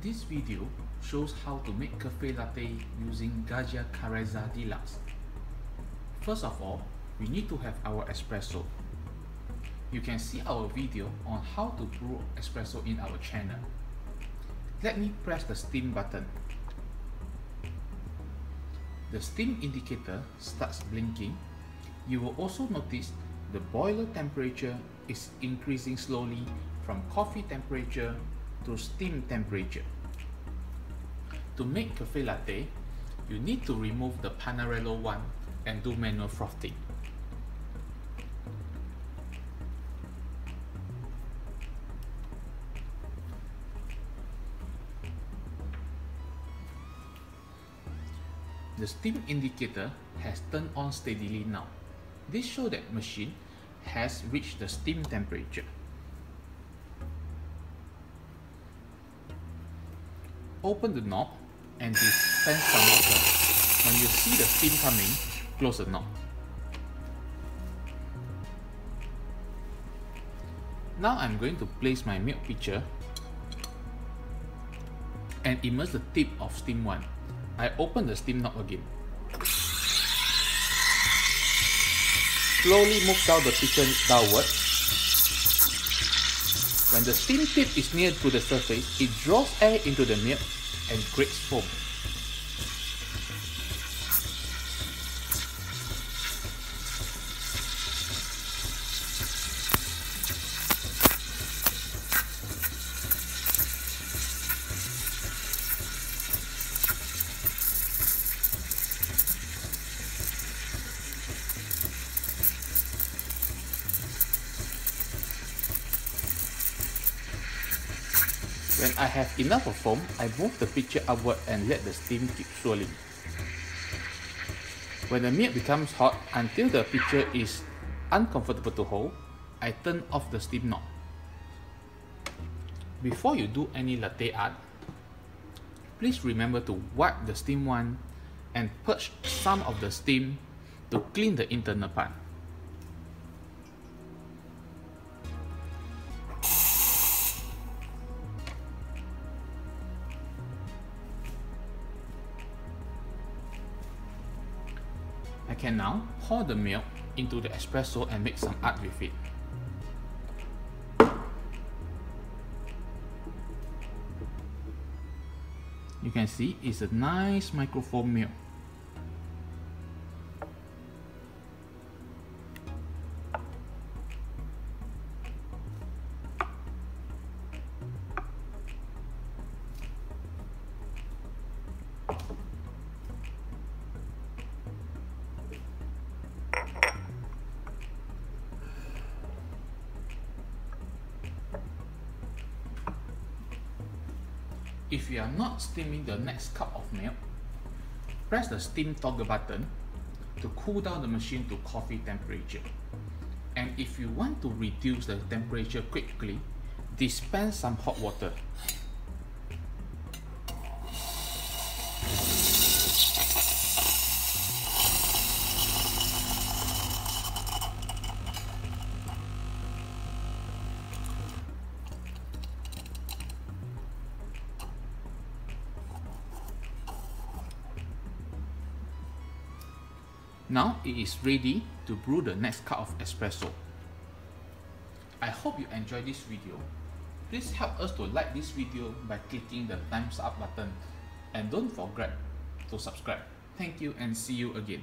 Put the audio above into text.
This video shows how to make Caffe Latte using Gaggia Carezza Deluxe. First of all, we need to have our espresso. You can see our video on how to brew espresso in our channel. Let me press the steam button. The steam indicator starts blinking. You will also notice the boiler temperature is increasing slowly from coffee temperature to steam temperature. To make Caffe Latte, you need to remove the Panarello one and do manual frothing. The steam indicator has turned on steadily now. This shows that machine has reached the steam temperature. Open the knob and dispense some water. When you see the steam coming, close the knob. Now I'm going to place my milk pitcher and immerse the tip of steam 1. I open the steam knob again. Slowly move down the pitcher downward. When the steam tip is near to the surface, it draws air into the milk and creates foam. When I have enough of foam, I move the pitcher upward and let the steam keep swirling. When the milk becomes hot until the pitcher is uncomfortable to hold, I turn off the steam knob. Before you do any latte art, please remember to wipe the steam one and purge some of the steam to clean the internal part. I can now pour the milk into the espresso and make some art with it. You can see it's a nice microfoam milk. If you are not steaming the next cup of milk, press the steam toggle button to cool down the machine to coffee temperature. And if you want to reduce the temperature quickly, dispense some hot water. Now it is ready to brew the next cup of espresso. I hope you enjoyed this video. Please help us to like this video by clicking the thumbs up button and don't forget to subscribe. Thank you and see you again.